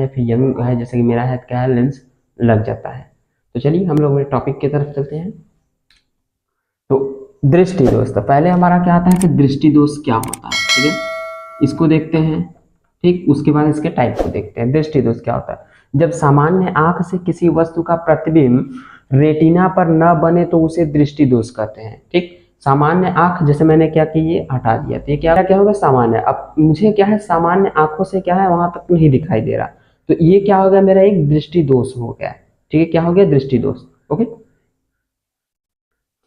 या फिर यंग है जैसे कि मेरा है, क्या है, लेंस लग जाता है। तो चलिए हम लोग टॉपिक की तरफ चलते हैं। तो दृष्टि दोष, तो पहले हमारा क्या आता है कि दृष्टि दोष क्या होता है, ठीक है, इसको देखते हैं। ठीक, उसके बाद इसके टाइप को देखते हैं। दृष्टि दोष क्या होता है? जब सामान्य आंख से किसी वस्तु का प्रतिबिंब रेटिना पर न बने तो उसे दृष्टि दोष कहते हैं। ठीक, सामान्य आंख, जैसे मैंने क्या किया, ये हटा दिया, तो ये क्या होगा, सामान्य। अब मुझे क्या है, सामान्य आंखों से क्या है, वहां तक नहीं दिखाई दे रहा, तो ये क्या हो गया, मेरा एक दृष्टि दोष हो गया। ठीक है, क्या हो गया, दृष्टि दोष। ओके,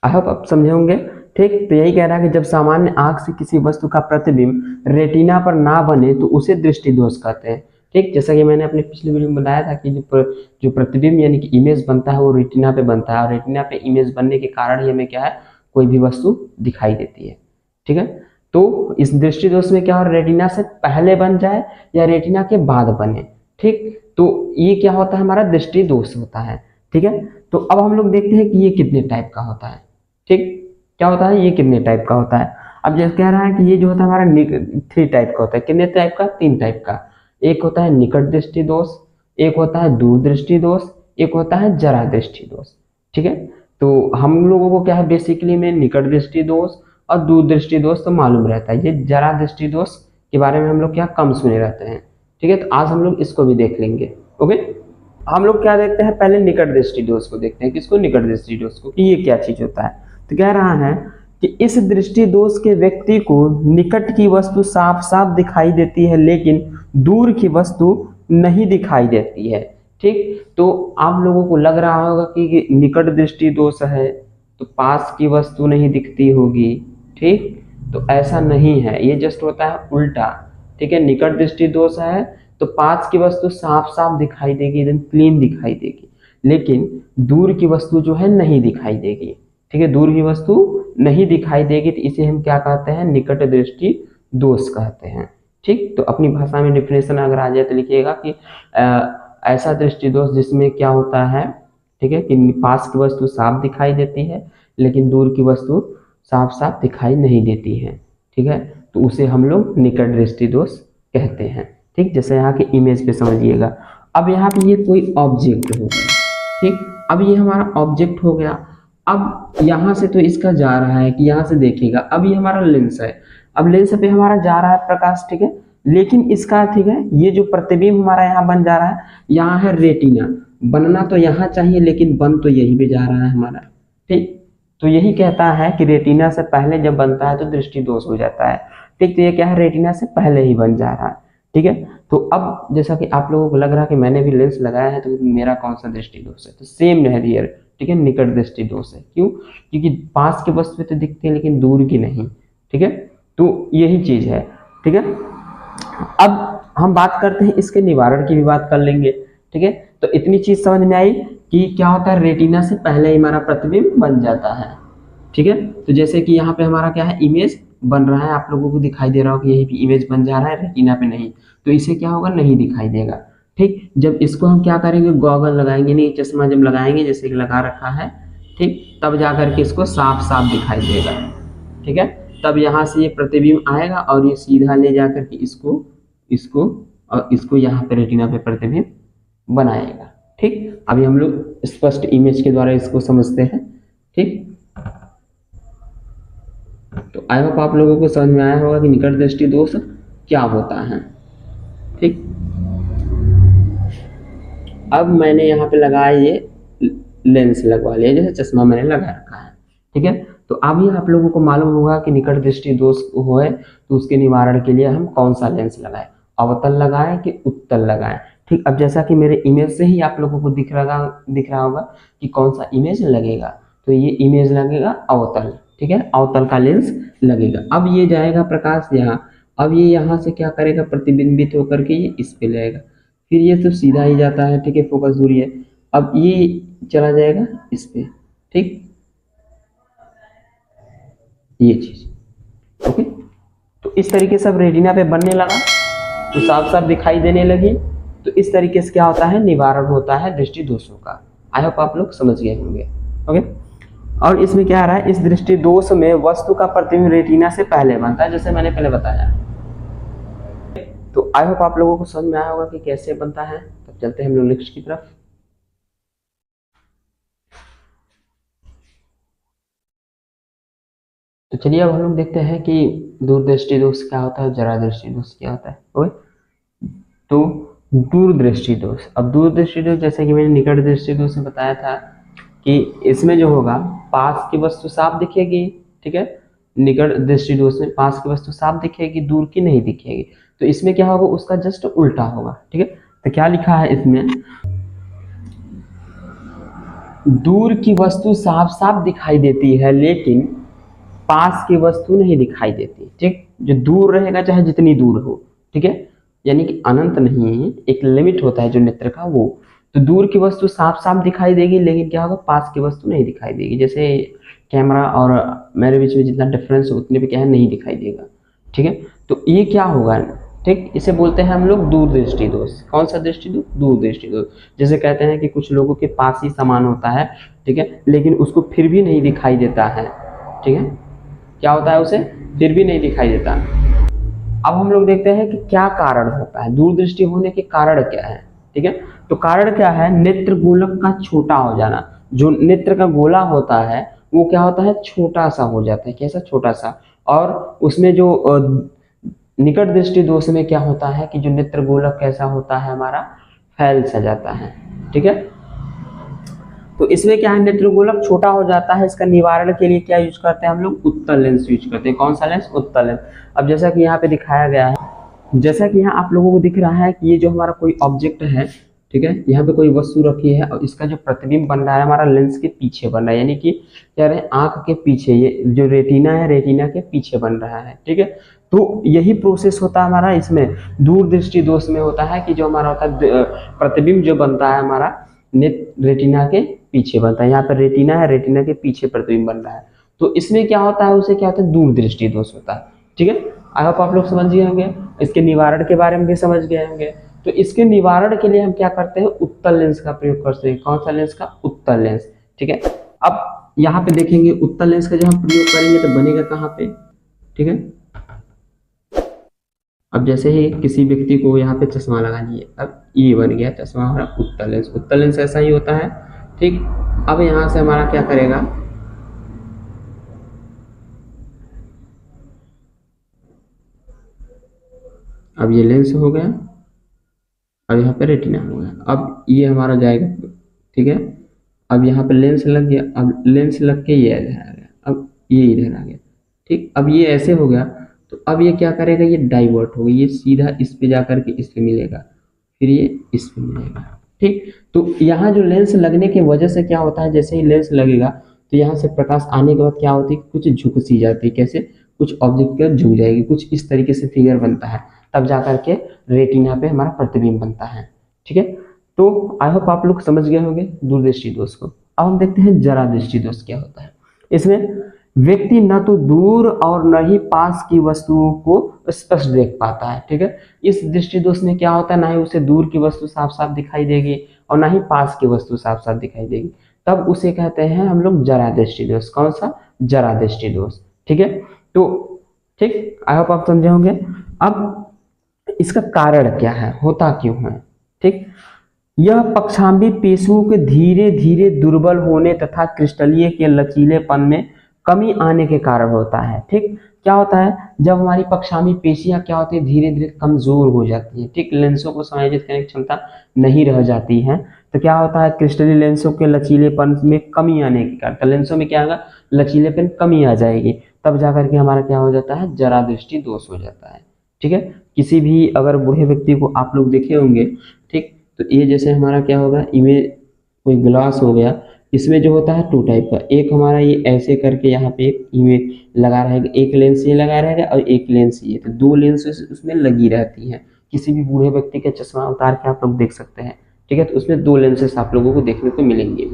आई होप आप समझे होंगे। ठीक, तो यही कह रहा है कि जब सामान्य आंख से किसी वस्तु का प्रतिबिंब रेटिना पर ना बने तो उसे दृष्टि दोष कहते हैं। ठीक, जैसा कि मैंने अपने पिछले वीडियो में बताया था कि जो प्रतिबिंब यानी कि इमेज बनता है वो रेटिना पे बनता है, और रेटिना पे इमेज बनने के कारण ही हमें क्या है, कोई भी वस्तु दिखाई देती है। ठीक है, तो इस दृष्टि दोष में क्या हो, रेटिना से पहले बन जाए या रेटिना के बाद बने। ठीक, तो ये क्या होता है, हमारा दृष्टि दोष होता है। ठीक है, तो अब हम लोग देखते हैं कि ये कितने टाइप का होता है। ठीक, क्या होता है, ये कितने टाइप का होता है। अब जैसे कह रहा है कि ये जो होता है हमारा 3 टाइप का होता है। कितने टाइप का, 3 टाइप का। एक होता है निकट दृष्टि दोष, एक होता है दूर दृष्टि दोष, एक होता है जरा दृष्टि दोष। ठीक है, तो हम लोगों को क्या है, बेसिकली में निकट दृष्टि दोष और दूर दृष्टि दोष तो मालूम रहता है, ये जरा दृष्टि दोष के बारे में हम लोग क्या कम सुने रहते हैं। ठीक है, तो आज हम लोग इसको भी देख लेंगे। ओके, हम लोग क्या देखते हैं, पहले निकट दृष्टि दोष को देखते हैं। किसको, निकट दृष्टि दोष को, कि ये क्या चीज होता है। तो कह रहा है कि इस दृष्टि दोष के व्यक्ति को निकट की वस्तु साफ साफ दिखाई देती है लेकिन दूर की वस्तु नहीं दिखाई देती है। ठीक, तो आप लोगों को लग रहा होगा कि निकट दृष्टि दोष है तो पास की वस्तु नहीं दिखती होगी। ठीक, तो ऐसा नहीं है, ये जस्ट होता है उल्टा। ठीक है, निकट दृष्टि दोष है तो पास की वस्तु साफ साफ दिखाई देगी, एकदम क्लीन दिखाई देगी, लेकिन दूर की वस्तु जो है नहीं दिखाई देगी। ठीक है, दूर की वस्तु नहीं दिखाई देगी, तो इसे हम क्या कहते हैं, निकट दृष्टि दोष कहते हैं। ठीक, तो अपनी भाषा में डिफिनेशन अगर आ जाए तो लिखिएगा कि ऐसा दृष्टि दोष जिसमें क्या होता है, ठीक है, कि पास की वस्तु साफ दिखाई देती है लेकिन दूर की वस्तु साफ साफ दिखाई नहीं देती है। ठीक है, तो उसे हम लोग निकट दृष्टि दोष कहते हैं। ठीक, जैसे यहाँ के इमेज पे समझिएगा। अब यहाँ पे ये कोई ऑब्जेक्ट हो गया। ठीक, अब ये हमारा ऑब्जेक्ट हो गया। अब यहाँ से तो इसका जा रहा है कि यहाँ से देखिएगा, अब ये हमारा लेंस है। अब लेंस पे हमारा जा रहा है प्रकाश, ठीक है, लेकिन इसका, ठीक है, ये जो प्रतिबिंब हमारा यहाँ बन जा रहा है, यहाँ है रेटिना, बनना तो यहाँ चाहिए लेकिन बन तो यहीं पे जा रहा है हमारा। ठीक, तो यही कहता है कि रेटिना से पहले जब बनता है तो दृष्टि दोष हो जाता है। ठीक, तो ये क्या है, रेटिना से पहले ही बन जा रहा है। ठीक है, तो अब जैसा कि आप लोगों को लग रहा है कि मैंने भी लेंस लगाया है, तो मेरा कौन सा दृष्टि दोष है, तो सेम है हियर। ठीक है, निकट दृष्टि दोष है। क्यों, क्योंकि पास की वस्तु तो दिखती है लेकिन दूर की नहीं। ठीक है, तो यही चीज है। ठीक है, अब हम बात करते हैं इसके निवारण की भी बात कर लेंगे। ठीक है, तो इतनी चीज समझ में आई कि क्या होता है, रेटिना से पहले ही हमारा प्रतिबिंब बन जाता है। ठीक है, तो जैसे कि यहाँ पे हमारा क्या है, इमेज बन रहा है, आप लोगों को दिखाई दे रहा हो कि यही पे इमेज बन जा रहा है, रेटिना पे नहीं, तो इसे क्या होगा, नहीं दिखाई देगा। ठीक, जब इसको हम क्या करेंगे, गॉगल लगाएंगे, नहीं चश्मा जब लगाएंगे, जैसे कि लगा रखा है, ठीक, तब जा करके इसको साफ साफ दिखाई देगा। ठीक है, तब यहाँ से ये प्रतिबिंब आएगा और ये सीधा ले जा करके इसको यहाँ पे रेटिना पे प्रतिबिंब बनाएगा। ठीक, अभी हम लोग स्पष्ट इमेज के द्वारा इसको समझते हैं। ठीक, तो आई होप आप लोगों को समझ में आया होगा कि निकट दृष्टि दोष क्या होता है। ठीक, अब मैंने यहाँ पे लगाया, ये लेंस लगवा लिया, जैसे चश्मा मैंने लगा रखा है। ठीक है, तो अभी आप लोगों को मालूम होगा कि निकट दृष्टि दोष होए तो उसके निवारण के लिए हम कौन सा लेंस लगाएं, अवतल लगाएं कि उत्तल लगाएं। ठीक, अब जैसा कि मेरे इमेज से ही आप लोगों को दिख रहा होगा कि कौन सा इमेज लगेगा, तो ये इमेज लगेगा अवतल। ठीक है, अवतल का लेंस लगेगा। अब ये जाएगा प्रकाश यहाँ, अब ये यहाँ से क्या करेगा, प्रतिबिंबित होकर के ये इस पे जाएगा, फिर ये तो सीधा ही जाता है। ठीक है, फोकस दूरी है, अब ये चला जाएगा इस पे। ठीक, ये चीज। ओके, तो इस तरीके से अब रेटिना पे बनने लगा तो साफ साफ दिखाई देने लगी, तो इस तरीके से क्या होता है, निवारण होता है दृष्टि दोषों का। आई होप आप लोग समझ गए होंगे। ओके, और इसमें क्या आ रहा है, इस दृष्टि दोष में वस्तु का प्रतिबिंब रेटिना से पहले बनता है, जैसे मैंने पहले बताया। तो आई होप आप लोगों को समझ में आया होगा कि कैसे बनता है। तब चलते हैं हम लोग नेक्स्ट की तरफ। तो चलिए अब हम लोग देखते हैं कि दूरदृष्टि दोष क्या होता है, जरा दृष्टि दोष क्या होता है। ओके, तो दूरदृष्टि दोष, अब दूरदृष्टि दोष जैसे कि मैंने निकट दृष्टि दोष में बताया था कि इसमें जो होगा पास की वस्तु साफ दिखेगी, ठीक है। निकट दृष्टि दोष में पास की वस्तु साफ दिखेगी, दूर की नहीं दिखेगी। तो इसमें क्या होगा, उसका जस्ट उल्टा होगा, ठीक है। तो क्या लिखा है इसमें, दूर की वस्तु साफ साफ दिखाई देती है लेकिन पास की वस्तु नहीं दिखाई देती, ठीक। जो दूर रहेगा चाहे जितनी दूर हो, ठीक है, यानी कि अनंत नहीं है, एक लिमिट होता है जो नेत्र का वो। तो दूर की वस्तु साफ साफ दिखाई देगी लेकिन क्या होगा, पास की वस्तु नहीं दिखाई देगी। जैसे कैमरा और मेरे बीच में जितना डिफरेंस है उतने पे क्या है, नहीं दिखाई देगा, ठीक है। तो ये क्या होगा, ठीक, इसे बोलते हैं हम लोग दूरदृष्टि दोष। कौन सा दृष्टि दोष, दूरदृष्टि दोष। जैसे कहते हैं कि कुछ लोगों के पास ही सामान होता है, ठीक है, लेकिन उसको फिर भी नहीं दिखाई देता है, ठीक है। क्या होता है, उसे फिर भी नहीं दिखाई देता। अब हम लोग देखते हैं कि क्या कारण होता है, दूरदृष्टि होने के कारण क्या है, ठीक है। तो कारण क्या है, नेत्र गोलक का छोटा हो जाना। जो नेत्र का गोला होता है वो क्या होता है, छोटा सा हो जाता है। कैसा, छोटा सा। और उसमें जो निकट दृष्टि दोष में क्या होता है कि जो नेत्र गोलक कैसा होता है हमारा, फैल सा जाता है, ठीक है। तो इसमें क्या है, नेत्र गोलक छोटा हो जाता है। इसका निवारण के लिए क्या यूज करते हैं हम लोग, उत्तल लेंस यूज करते हैं। कौन सा लेंस, उत्तल लेंस। अब जैसा कि यहाँ पे दिखाया गया है, जैसा कि यहाँ आप लोगों को दिख रहा है कि ये जो हमारा कोई ऑब्जेक्ट है, ठीक है, यहाँ पे कोई वस्तु रखी है और इसका जो प्रतिबिंब बन रहा है हमारा लेंस के पीछे बन रहा है, यानी कि कह रहे हैं आंख के पीछे, ये जो रेटिना है रेटिना के पीछे बन रहा है, ठीक है। तो यही प्रोसेस होता है हमारा इसमें दूरदृष्टि दोष में होता है कि जो हमारा होता है प्रतिबिंब जो बनता है हमारा नेट रेटिना के पीछे बनता है। यहाँ पर रेटिना है, रेटिना के पीछे प्रतिबिंब बन रहा है। तो इसमें क्या होता है, उसे क्या होता है, दूरदृष्टि दोष होता है, ठीक है। आई होप आप लोग समझ गए होंगे, इसके निवारण के बारे में भी समझ गए होंगे। तो इसके निवारण के लिए हम क्या करते हैं, उत्तल लेंस का प्रयोग करते हैं। कौन सा लेंस का, उत्तल लेंस, ठीक है। अब यहाँ पे देखेंगे उत्तल लेंस का जब हम प्रयोग करेंगे तो बनेगा कहाँ पे, ठीक है। अब जैसे ही किसी व्यक्ति को यहाँ पे चश्मा लगा लिए, अब ये बन गया चश्मा हमारा उत्तल लेंस। उत्तल लेंस ऐसा ही होता है, ठीक। अब यहाँ से हमारा क्या करेगा, अब ये लेंस हो गया, अब यहाँ पे रेटिना हो गया। अब ये हमारा जाएगा, ठीक है। अब यहाँ पे लेंस लग गया, अब लेंस लग के ये इधर आ गया, अब ये इधर आ गया, ठीक। अब ये ऐसे हो गया, तो अब ये क्या करेगा, ये डाइवर्ट होगा, ये सीधा इस पे जाकर के इस पे मिलेगा, फिर ये इस पे मिलेगा, ठीक। तो यहाँ जो लेंस लगने की वजह से क्या होता है, जैसे ही लेंस लगेगा तो यहाँ से प्रकाश आने के बाद क्या होती है, कुछ झुक सी जाती है। कैसे, कुछ ऑब्जेक्ट का झुक जाएगी, कुछ इस तरीके से फिगर बनता है, तब जाकर के रेटिना पे हमारा प्रतिबिंब बनता है, ठीक है। तो आई होप आप लोग समझ गए होंगे दूरदृष्टि दोष को। अब हम देखते हैं जरा दृष्टि दोष क्या होता है। इसमें व्यक्ति न तो दूर और न ही पास की वस्तुओं को स्पष्ट देख पाता है, ठीक है। इस दृष्टि दोष में क्या होता है, ना ही उसे दूर की वस्तु साफ साफ दिखाई देगी और ना ही पास की वस्तु साफ साफ दिखाई देगी, तब उसे कहते हैं हम लोग जरा दृष्टि दोष। कौन सा, जरा दृष्टि दोष, ठीक है। तो ठीक, आई होप आप समझे होंगे। अब इसका कारण क्या है, होता क्यों है, ठीक। यह पक्षांबी पेशियों के धीरे धीरे दुर्बल होने तथा क्रिस्टलीय के लचीलेपन में कमी आने के कारण होता है, ठीक। क्या होता है, जब हमारी पक्षांबी पेशियां क्या होती है, धीरे धीरे कमजोर हो जाती है, ठीक, लेंसों को समायोजित करने की क्षमता नहीं रह जाती है, तो क्या होता है, क्रिस्टलीय लेंसों के लचीलेपन में कमी आने के कारण, तो लेंसों में क्या होगा, लचीलेपन कमी आ जाएगी, तब जाकर के हमारा क्या हो जाता है, जरा दृष्टि दोष हो जाता है, ठीक है। किसी भी अगर बूढ़े व्यक्ति को आप लोग देखे होंगे, ठीक, तो ये जैसे हमारा क्या होगा, इमेज कोई ग्लास हो गया, इसमें जो होता है टू टाइप का, एक हमारा ये ऐसे करके यहाँ पे एक इमेज लगा रहेगा, एक लेंस ये लगा रहेगा और एक लेंस ये, तो दो लेंस उसमें लगी रहती है। किसी भी बूढ़े व्यक्ति के चश्मा उतार के आप लोग देख सकते हैं, ठीक है। तो उसमें दो लेंसेस आप लोगों को देखने को मिलेंगे।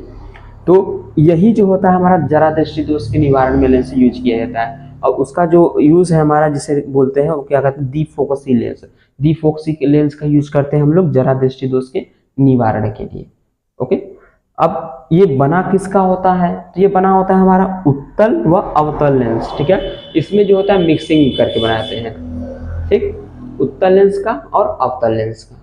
तो यही जो होता है हमारा जरा दृष्टि दोष के निवारण में लेंस यूज किया जाता है, और उसका जो यूज है हमारा जिसे बोलते हैं वो क्या कहते हैं, डीफोकसी लेंस। डीफोकसी लेंस का यूज करते हैं हम लोग जरा दृष्टि दोष के निवारण के लिए, ओके। अब ये बना किसका होता है, तो ये बना होता है हमारा उत्तल व अवतल लेंस, ठीक है। इसमें जो होता है मिक्सिंग करके बनाते हैं, ठीक। उत्तल लेंस का और अवतल लेंस का।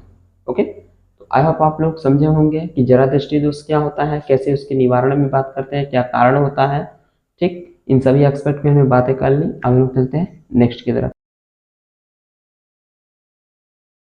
ओके, तो आई होप आप लोग समझे होंगे कि जरा दृष्टि दोष क्या होता है, कैसे उसके निवारण में बात करते हैं, क्या कारण होता है। ठीक, इन सभी एक्सपेक्ट में हमने बातें कर ली। अब हम लोग चलते हैं नेक्स्ट की तरफ।